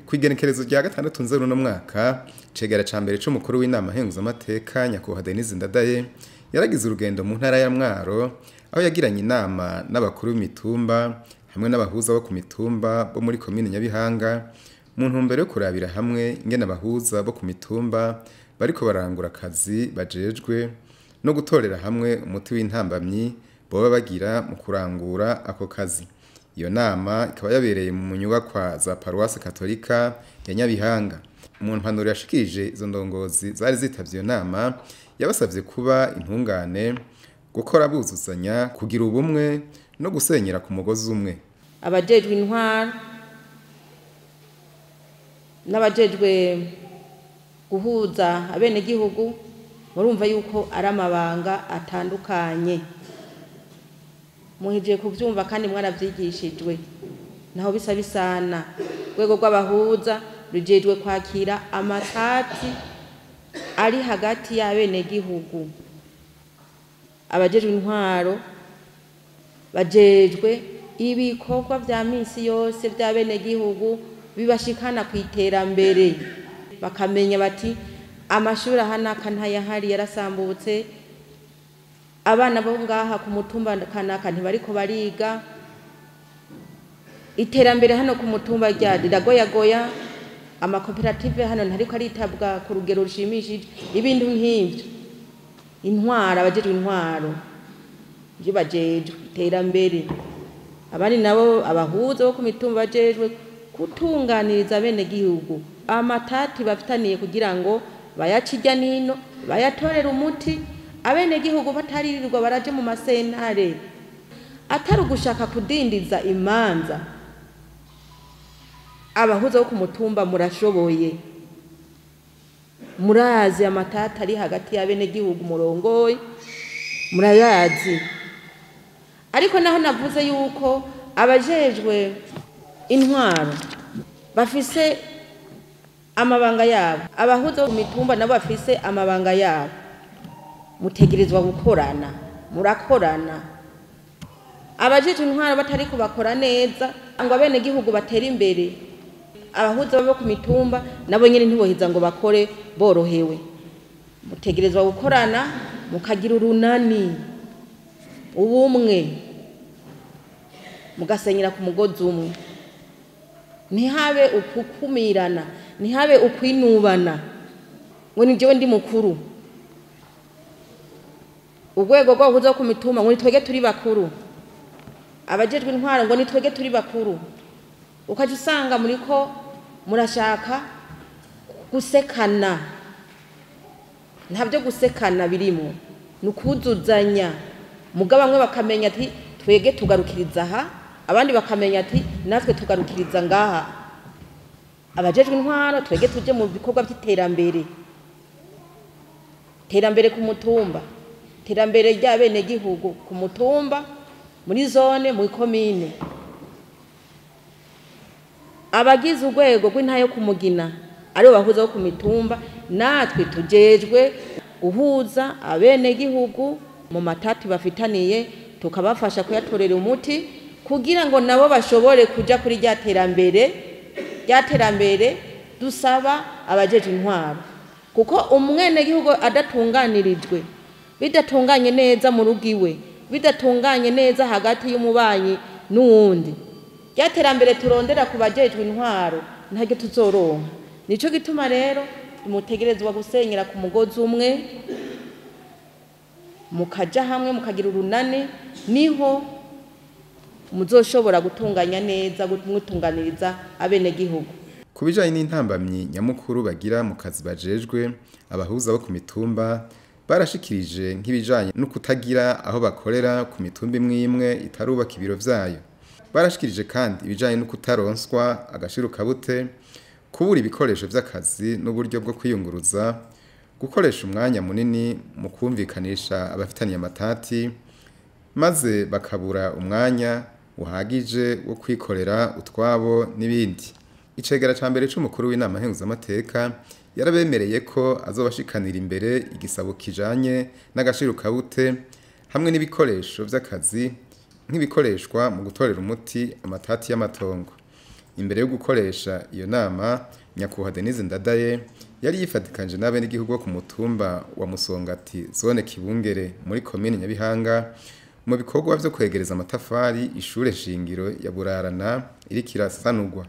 Kw'igenekerezo rya gatandatu Nzero no mwaka, Icegera ca mbere c'umukuru w'Inama Nkenguzamateka Nyakwubahwa Dénise NDADAYE yaragize urugendo mu ntara ya Mwaro, aho yagiranye inama n'abakuru b'imitumba hamwe n'abahuza bo ku mitumba bo muri komine Nyabihanga mu ntumbero yo kurabira hamwe ingene abahuza bo ku mitumba bariko bararangura akazi bajejwe no gutorera hamwe umuti w'intambamyi boba bagira mu kurangura ako kazi. Iyo nama ikaba yabereye mu nyubakwa za Paroisse Katolika ya Nyabihanga. Mu mpanuro yashikirije izo ndongozi zari zitavye iyo nama, yabasavye kuba intungane, gukora buzuzanya, kugira ubumwe no gusenyera ku mugozi umwe. Abajejwe intwara n'abajejwe guhuza abenegihugu murumva yuko ari amabanga atandukanye. Muhije kuvyumva kandi mwaravyigishijwe. Naho bisa bisana. Rwego rw'abahuza rujejwe kwakira amatati ari hagati y'abenegihugu. Abajejwe intwaro bajejwe ibikorwa vya misi yose vy'abenegihugu bibashikana kw'iterambere. Bakamenya bati amashuri ahanaka ntayahari yarasambutse, abana bo ngaha ku mutumba kanaka ntibariko bariga, iterambere hano ku mutumba riragoyagoya, amakoperative hano ntariko aritabwa ku rugero rushimishije, ibintu nk'ivyo. Intwara, abajejwe intwaro ivyo bajejwe iterambere. Abandi nabo abahuza bo ku mitumba bajejwe gutunganiriza abenegihugu amatati bafitaniye kugira ngo bayacirya nino, bayatorera umuti, abenegihugu bataririrwa baraje mu masentare. Atari ugushaka kudindiza imanza. Abahuza bo ku mutumba murashoboye, murazi amatati ari hagati y'abenegihugu murongoye, murayazi. Ariko naho navuze yuko abajejwe intwaro bafise amabanga yabo, abahuza ku mitumba nabo bafise amabanga yabo. Mutegerezwa gukorana, murakorana. Abajejwe intwaro batari kubakora neza ngo abenegihugu batera imbere, abahuza bo ku mitumba nabo nyene ntibohiza ngo bakore borohewe. Mutegerezwa gukorana, mukagira urunani, ubumwe, mugasenyera ku mugozi umwe. Ntihabe ukukumirana, ntihabe ukwinubana ngo ni jewe ndi mukuru. Urwego rw'abahuza ku mitumba ngo ni twege turi bakuru, abajejwe intwaro ngo ni twege turi bakuru. Ukaje usanga muriko murashaka gusekana. Ntabyo gusekana birimo, nukuzuzanya. Mugabo bamwe bakamenya ati twege tugarukiriza aha, abandi bakamenya ati natwe tugarukiriza ngaha. Abajejwe intwaro twege tuje mu bikorwa by'iterambere. Terambere ku mutumba, terambere ry'abenegihugu ku mutumba, muri zone, muri komine. Abagize urwego rw'intara yo kumugina aribo bahuza bo ku mitumba, natwe tujejwe guhuza abenegihugu mu matati bafitaniye, tukabafasha kuyatorera umuti kugira ngo nabo bashobore kuja kuri rya terambere dusaba abajejwe intwaro. Kuko umwenegihugu adatunganirijwe, bidatunganye neza mu rugiwe, bidatunganye neza hagati y'umubanyi n'uwundi, rya terambere turondera ku bajejwe intwaro ntaryo tuzoronka. Nico gituma rero mutegerezwa gusenyera ku mugozi umwe, mukaja hamwe, mukagira urunani, niho muzoshobora gutunganya neza, gutunganiriza abenegihugu. Kubijanye n'intambamyi nyamukuru bagira mu kazi bajejwe, abahuza bo ku mitumba barashikirije nk'ibijanye no kutagira aho bakorera ku mitumba imwe itarubaka ibiro vyayo. Barashikirije kandi ibijanye no kutaronswa agashirukabute, kubura ibikoresho vy'akazi n'uburyo bwo kwiyunguruza, gukoresha umwanya munini mu kumvikanisha abafitaniye amatati, maze bakabura umwanya uhagije wo kwikorera utwabo n'ibindi. Icegera ca mbere c'umukuru w'Inama Nkenguzamateka yarabemereye ko azobashikanira imbere igisabo kijanye n'agashirukabute hamwe n'ibikoresho vy'akazi nk'ibikoreshwa mu gutorera umuti amatati y'amatongo. imbere yo gukoresha iyo nama Nyakwubahwa Dénise NDADAYE yari yifatikanje n'abenegihugu bo ku mutumba wa Musongati zone Kibungere muri komine Nyabihanga mu bikorwa vyo kwegereza amatafari ishure shingiro ya Burarana iriko irasanurwa.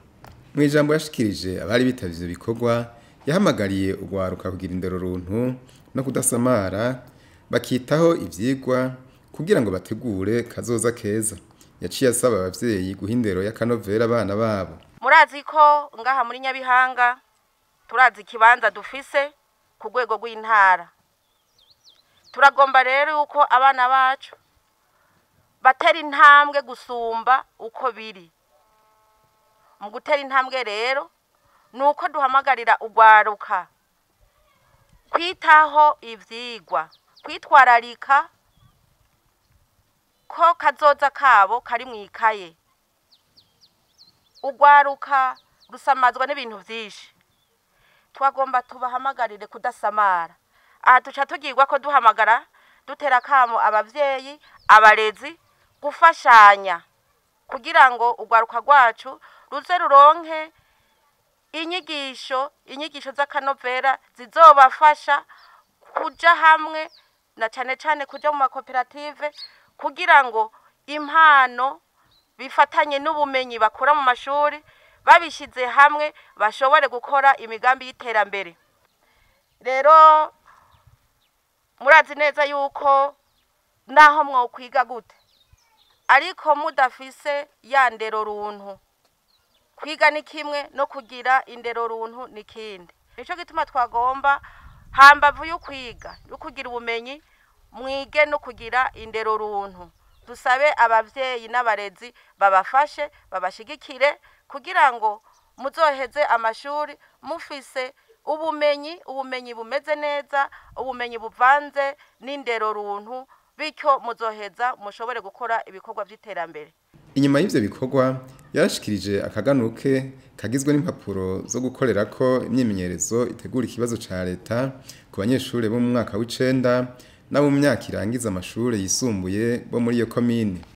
Mu ijambo yashikirije abari bitavye ivyo bikorwa yahamagariye urwaruka kugira indero runtu no kudasamara bakitaho ivyigwa kugira ngo bategure kazoza keza. Yaciye asaba abavyeyi guha indero y'akanovera abana babo. Murazi ko ngaha muri Nyabihanga turazi ikibanza dufise ku rwego rw'intara. Turagomba rero yuko abana bacu batera intambwe gusumba uko biri. Mu gutera intambwe rero nuko duhamagarira urwaruka kwitaho ivyigwa, kwitwararika ko kazoza kabo kari mwikaye. Urwaruka rusamazwa n'ibintu vyinshi. Twagomba tubahamagarire kudasamara. Aha tuca tugirwa ko duhamagara dutera kamo abavyeyi, abarezi gufashanya kugira ngo urwaruka rwacu ruze ruronke inyigisho z'akanovera zizobafasha kuja hamwe na cane kuja mu makoperative kugira ngo impano bifatanye n'ubumenyi bakura mu mashuri babishize hamwe bashobore gukora imigambi y'iterambere. Rero murazi neza yuko naho mwokwiga gute ariko mudafise ya ndero runtu, kwiga ni kimwe no kugira indero runtu ni kindi. Nico gituma twagomba hambavu y'ukwiga yo kugira ubumenyi mwige no kugira indero runtu. Dusabe abavyeyi n'abarezi babafashe babashigikire kugira ngo muzoheze amashuri mufise ubumenyi bumeze neza, ubumenyi buvanze n'indero runtu, bityo muzoheza mushobore gukora ibikorwa vy'iterambere. Inyuma y'ivyo bikorwa yarashikirije akaganuke kagizwe n'impapuro zo gukorerako imyimenyerezo itegura ikibazo ca leta ku banyeshure bo mu mwaka w'icenda n'abo mu myaka irangiza amashure yisumbuye bo muri iyo komine.